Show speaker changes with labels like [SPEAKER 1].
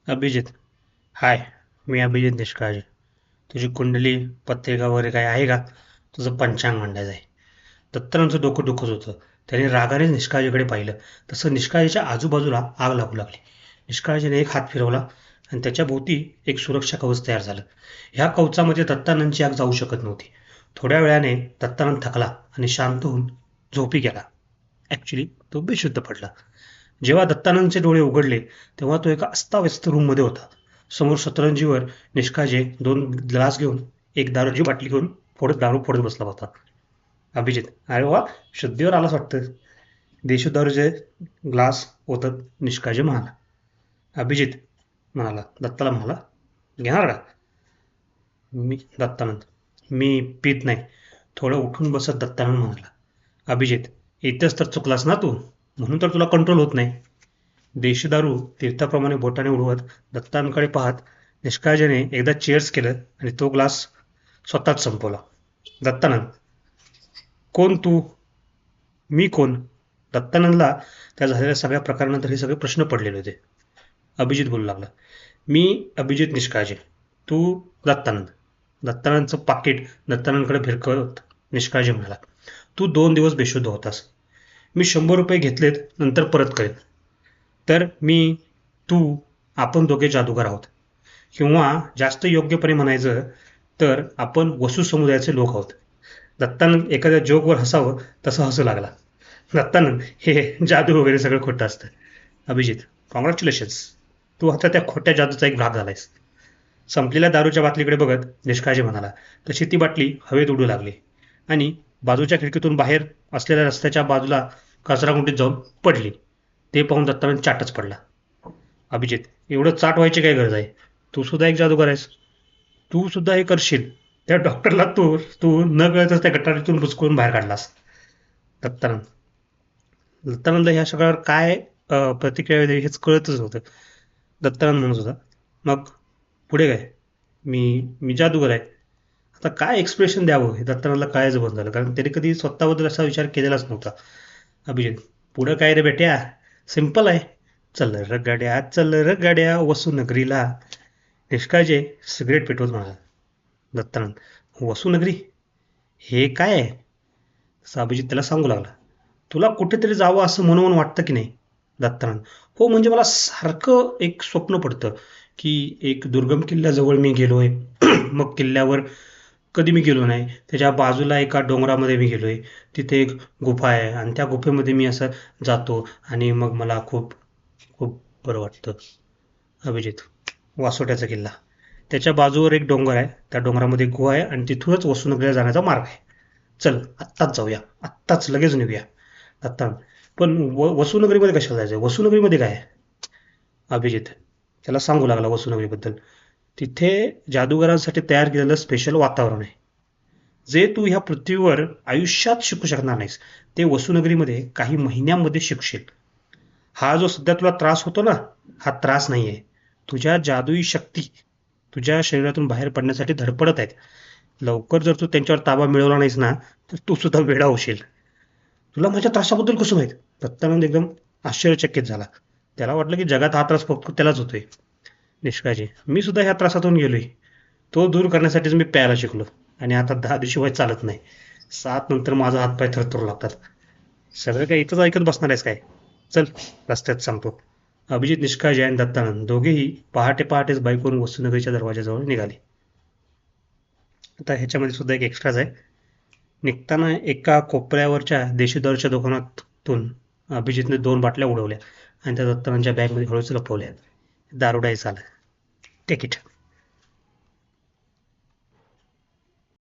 [SPEAKER 1] अभिजित, हाय. मी अभिजित निष्काळजे. तुझी कुंडली, पत्रिका वगैरे काय आहे का? तुझं पंचांग मांडायचं आहे. दत्तानांचं डोकं दुखत होतं. त्याने रागाने निष्काळजीकडे पाहिलं. तसं निष्काळजीच्या आजूबाजूला आग लागू लागली. निष्काळजीने एक हात फिरवला आणि त्याच्या भोवती एक सुरक्षा कवच तयार झालं. ह्या कवचामध्ये दत्तानंदची आग जाऊ शकत नव्हती. थोड्या वेळाने दत्तानंद थकला आणि शांत होऊन झोपी गेला. ॲक्च्युली तो बेशुद्ध पडला. जेव्हा दत्तानंदचे डोळे उघडले तेव्हा तो एका अस्ताव्यस्त रूममध्ये होता. समोर सतरंजीवर निष्काळजे दोन ग्लास घेऊन एक दारूची बाटली घेऊन दारू फोडत बसला होता. अभिजित, अरे वा, शुद्धीवर आलाच वाटतं. देशी दारूचे ग्लास ओतत निष्काळजी म्हणाला. अभिजित म्हणाला, दत्ताला म्हणाला, घेणार का? दत्तानंद, मी पीत नाही. थोडं उठून बसत दत्तानंद म्हणाला. अभिजित, इथेच तर चुकलास ना तू, म्हणून तर तुला कंट्रोल होत नाही. देशी दारू तीर्थाप्रमाणे बोटाने उडवत दत्तांकडे पाहत निष्काळजीने एकदा चेअर्स केलं आणि तो ग्लास स्वतःच संपवला. दत्तानंद, कोण तू? मी कोण? दत्तानंदला त्या झालेल्या सगळ्या प्रकारानंतर हे सगळे प्रश्न पडलेले होते. अभिजित बोलू लागला, मी अभिजित निष्काळजे. तू दत्तानंद. दत्तानंदचं पाकिट दत्तानंदकडे फिरकत निष्काळजी म्हणाला, तू 2 दिवस बेशुद्ध होतास. मी 100 रुपये घेतलेत, नंतर परत करेन. तर मी, तू, आपण दोघे जादूगार आहोत. किंवा जास्त योग्यपणे म्हणायचं तर आपण वसू समुदायाचे लोक आहोत. दत्तानंद एखाद्या जोकवर हसावं तसं हसू लागला. दत्तानंद, हे जादू वगैरे सगळं खोटं असतं. अभिजित, कॉंग्रॅच्युलेशन्स. तू आता त्या खोट्या जादूचा एक भाग झालायस. संपलेल्या दारूच्या बाटलीकडे बघत निष्काळजी म्हणाला. तशी ती बाटली हवेत उडू लागली आणि बाजूच्या खिडकीतून बाहेर असलेल्या रस्त्याच्या बाजूला कचराकुंडीत जाऊन पडली. ते पाहून दत्तानंद चाटच पडला. अभिजित, एवढं चाट व्हायची काय गरज आहे? तू सुद्धा एक जादूगार आहेस. तू सुद्धा हे करशील. त्या डॉक्टरला तू तू न कळतच त्या गटारीतून बुचकळून बाहेर काढलास. दत्तानंद, दत्तानंदला ह्या सगळ्यावर काय प्रतिक्रिया द्यावी हेच कळतच नव्हतं. दत्तानंद म्हणत होता, मग पुढे काय? मी मी जादूगार आहे. आता काय एक्सप्रेशन द्यावं हे दत्तानंदला कळायचं बंद झालं, कारण त्याने कधी स्वतःबद्दल असा विचार केलेलाच नव्हता. अभिजित, पुढं काय रे बेट्या? सिंपल आहे. चल र गाड्या, चल र गाड्या वसुनगरीला. निष्काळजे सिगरेट पेटवत म्हणाला. दत्तानंद, वसुनगरी? हे काय आहे? अभिजित त्याला सांगू लागला. तुला कुठेतरी जावं असं म्हणून वाटतं की नाही? दत्तानंद, हो, म्हणजे मला सारखं एक स्वप्न पडतं की एक दुर्गम किल्ल्याजवळ मी गेलोय. मग किल्ल्यावर कधी मी गेलो नाही. त्याच्या बाजूला एका डोंगरामध्ये मी गेलोय. तिथे एक गुफा आहे आणि त्या गुफेमध्ये मी असं जातो आणि मग मला खूप खूप बरं वाटतं. अभिजित, वासोट्याचा किल्ला. त्याच्या बाजूवर एक डोंगर आहे. त्या डोंगरामध्ये एक गुहा आहे आणि तिथूनच वसुनगरीला जाण्याचा मार्ग आहे. चल, आत्ताच जाऊया. आत्ताच लगेच निघूया. दत्ता, पण वसुनगरीमध्ये कशाला जायचंय? वसुनगरीमध्ये काय आहे? अभिजित त्याला सांगू लागला वसुनगरीबद्दल. तिथे जादूगारांसाठी तयार केलेलं स्पेशल वातावरण आहे. जे तू ह्या पृथ्वीवर आयुष्यात शिकू शकणार नाहीस, ते वसुनगरीमध्ये काही महिन्यांमध्ये शिकशील. हा जो सध्या तुला त्रास होतो ना, हा त्रास नाहीये. तुझ्या जादुई शक्ती तुझ्या शरीरातून बाहेर पडण्यासाठी धडपडत आहेत. लवकर जर तू त्यांच्यावर ताबा मिळवला नाहीस ना, तर तू सुद्धा वेडा होशील. तुला माझ्या त्रासाबद्दल कसं माहित? दत्तानंद एकदम आश्चर्यचकित झाला. त्याला वाटलं की जगात हा त्रास फक्त त्यालाच होतोय. निष्काळजी, मी सुद्धा ह्या त्रासातून गेलोय. तो दूर करण्यासाठीच मी प्यायला शिकलो आणि आता 10 दिवशीशिवाय चालत नाही. 7 नंतर माझा हातपाय थरथरू लागतात. सगळं काय इथंच ऐकत बसणार आहेस काय? चल, रस्त्यात सांगतो. अभिजित, निष्काळजी आणि दत्तानंद दोघेही पहाटे पहाटेच बाईकवरून वसुनगरीच्या दरवाजाजवळ निघाले. आता ह्याच्यामध्ये सुद्धा एक एक्स्ट्राच आहे. निघताना एका कोपऱ्यावरच्या देशी दारूच्या दुकानातून अभिजितने 2 बाटल्या उडवल्या आणि त्या दत्तानंदच्या बॅगमध्ये हळूच लपवल्या. दारुडाही झालं. Take it.